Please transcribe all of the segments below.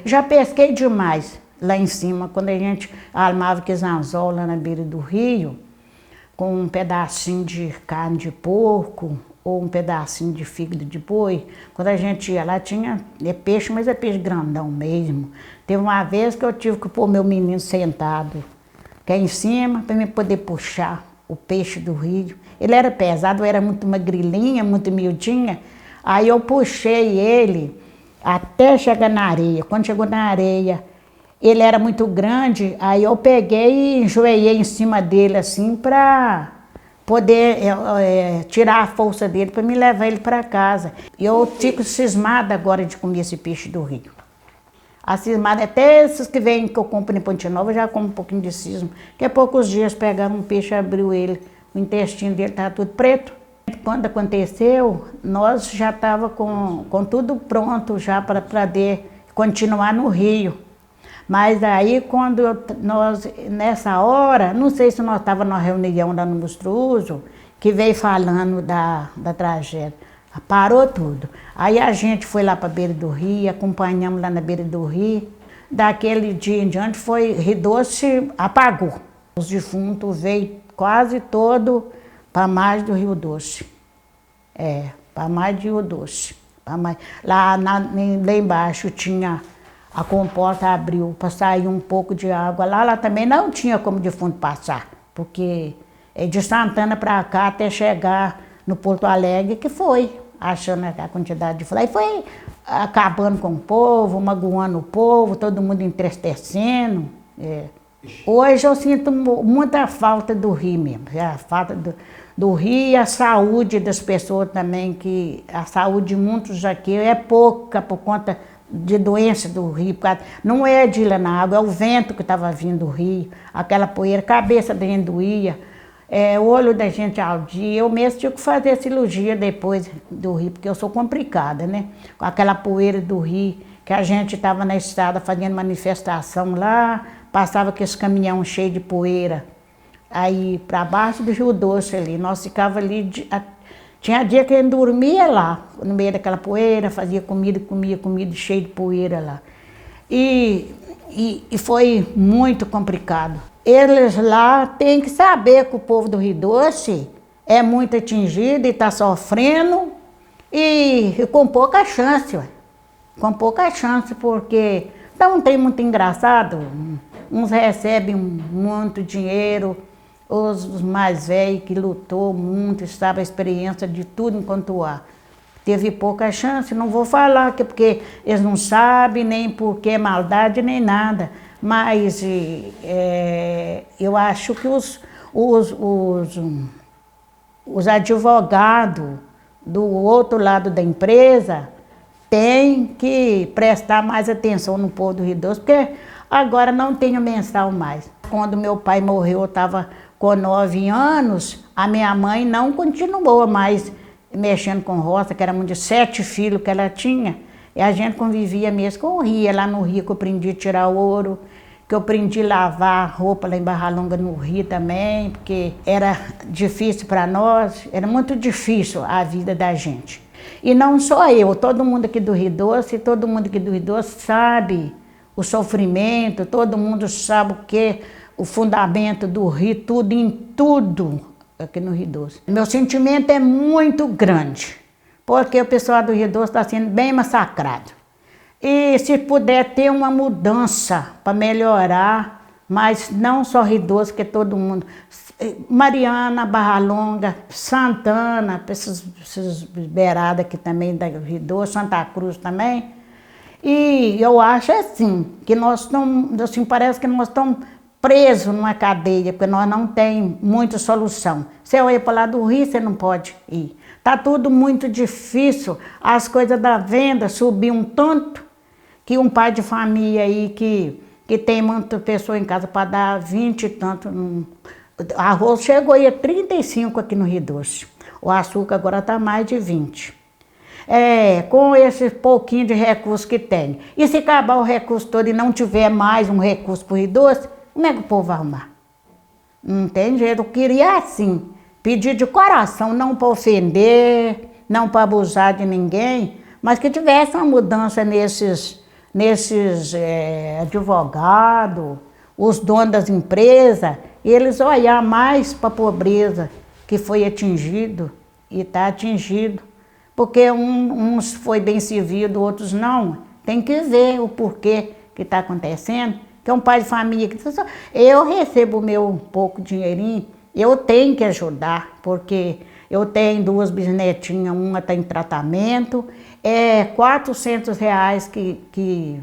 Já pesquei demais lá em cima, quando a gente armava aqueles anzol lá na beira do rio, com um pedacinho de carne de porco ou um pedacinho de fígado de boi. Quando a gente ia lá tinha peixe, mas é peixe grandão mesmo. Teve uma vez que eu tive que pôr meu menino sentado aqui em cima para eu poder puxar o peixe do rio. Ele era pesado, eu era muito magrilinha, muito miudinha. Aí eu puxei ele até chegar na areia. Quando chegou na areia, ele era muito grande, aí eu peguei e enjoelhei em cima dele assim para poder tirar a força dele para me levar ele para casa. E eu fico cismada agora de comer esse peixe do rio. A cismada, até esses que vêm que eu compro em Ponte Nova, eu já como um pouquinho de cisma. Daqui a poucos dias pegaram um peixe, abriu ele, o intestino dele estava tudo preto. Quando aconteceu, nós já estava com tudo pronto já para poder continuar no rio. Mas aí quando nós, nessa hora, não sei se nós estávamos numa reunião lá no Monstruoso, que veio falando da tragédia. Parou tudo. Aí a gente foi lá para a beira do rio, acompanhamos lá na beira do rio. Daquele dia em diante Rio Doce apagou. Os defuntos veio quase todo para mais do Rio Doce. Para mais do Rio Doce. Lá embaixo tinha a comporta, abriu para sair um pouco de água. Lá também não tinha como defunto passar, porque de Santana para cá até chegar no Porto Alegre que foi, achando a quantidade de flor. Aí foi acabando com o povo, magoando o povo, todo mundo entristecendo. Hoje eu sinto muita falta do rio mesmo, a falta do rio e a saúde das pessoas também, que a saúde de muitos aqui é pouca por conta de doença do rio. Não é de ir lá na água, é o vento que estava vindo do rio, aquela poeira, cabeça da gente doía, o olho da gente ardia. Eu mesmo tive que fazer cirurgia depois do rio, porque eu sou complicada, né? Com aquela poeira do rio, que a gente estava na estrada fazendo manifestação lá, passava com esse caminhão cheio de poeira, aí para baixo do Rio Doce ali, nós ficava ali, tinha dia que a gente dormia lá, no meio daquela poeira, fazia comida, comia comida cheia de poeira lá. E foi muito complicado. Eles lá têm que saber que o povo do Rio Doce é muito atingido e está sofrendo e com pouca chance, ué. Com pouca chance, porque dá um trem muito engraçado. Uns recebem muito dinheiro, os mais velhos que lutou muito, sabe a experiência de tudo enquanto há. Teve pouca chance, não vou falar que porque eles não sabem, nem porque é maldade, nem nada. Mas eu acho que os advogados do outro lado da empresa têm que prestar mais atenção no povo do Rio Doce, porque agora não tenho mensal mais. Quando meu pai morreu, eu estava com 9 anos, a minha mãe não continuou mais mexendo com roça, que era de 7 filhos que ela tinha, e a gente convivia mesmo com o rio. Lá no rio que eu aprendi a tirar ouro, que eu aprendi a lavar roupa lá em Barra Longa no rio também, porque era difícil para nós, era muito difícil a vida da gente. E não só eu, todo mundo aqui do Rio Doce, todo mundo aqui do Rio Doce sabe o sofrimento, todo mundo sabe o que, o fundamento do rio, tudo em tudo aqui no Rio Doce. Meu sentimento é muito grande, porque o pessoal do Rio Doce está sendo bem massacrado. E se puder ter uma mudança para melhorar, mas não só Rio Doce, que todo mundo, Mariana, Barra Longa, Santana, essas beiradas aqui também da Rio Doce, Santa Cruz também. E eu acho assim, que nós estamos, assim, parece que nós estamos presos numa cadeia, porque nós não temos muita solução. Você olha para lá do rio, você não pode ir. Está tudo muito difícil, as coisas da venda subiu um tanto, que um pai de família aí que tem muita pessoa em casa para dar 20 e tanto. Arroz chegou aí a 35 aqui no Rio Doce. O açúcar agora está mais de 20. Com esse pouquinho de recurso que tem. E se acabar o recurso todo e não tiver mais um recurso para o Rio Doce, como é que o povo vai arrumar? Não tem jeito. Eu queria assim, pedir de coração, não para ofender, não para abusar de ninguém, mas que tivesse uma mudança nesses advogados, os donos das empresas, eles olhar mais para a pobreza que foi atingido e está atingido. Porque uns foi bem servido, outros não. Tem que ver o porquê que está acontecendo. Que é um pai de família que diz, eu recebo o meu pouco dinheirinho, eu tenho que ajudar, porque eu tenho 2 bisnetinhas, uma está em tratamento, é R$ 400 que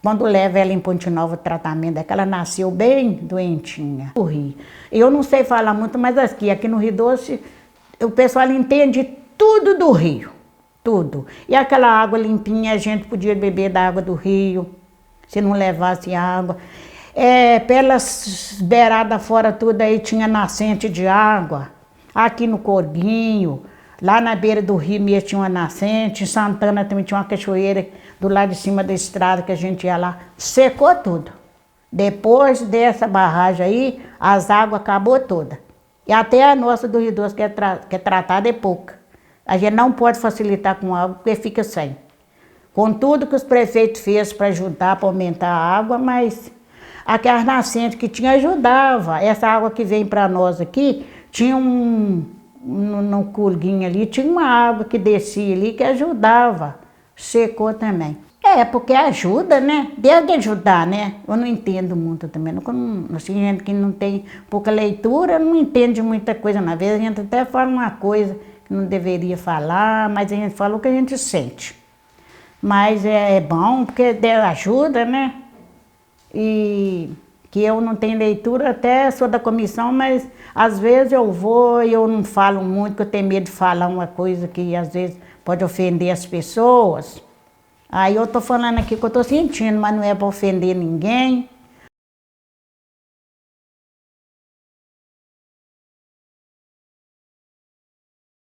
quando leva ela em Ponte Nova tratamento, é que ela nasceu bem doentinha. O Rio. Eu não sei falar muito, mas aqui no Rio Doce, o pessoal entende tudo do rio, tudo. E aquela água limpinha, a gente podia beber da água do rio, se não levasse água. Pelas beiradas fora tudo aí tinha nascente de água. Aqui no Corguinho, lá na beira do rio mesmo tinha uma nascente. Em Santana também tinha uma cachoeira do lado de cima da estrada que a gente ia lá. Secou tudo. Depois dessa barragem aí, as águas acabou toda. E até a nossa do Rio Doce, que é tratada, é pouca. A gente não pode facilitar com água, porque fica sem. Com tudo que os prefeitos fez para ajudar, para aumentar a água, mas aquelas nascentes que tinha ajudava. Essa água que vem para nós aqui, tinha no Curguinho ali, tinha uma água que descia ali que ajudava. Secou também. Porque ajuda, né? Deve ajudar, né? Eu não entendo muito também. Assim, gente que não tem pouca leitura, não entende muita coisa. Às vezes a gente até fala uma coisa que não deveria falar, mas a gente fala o que a gente sente. Mas é bom, porque ajuda, né? E que eu não tenho leitura, até sou da comissão, mas às vezes eu vou e eu não falo muito, porque eu tenho medo de falar uma coisa que às vezes pode ofender as pessoas. Aí eu tô falando aqui o que eu tô sentindo, mas não é para ofender ninguém.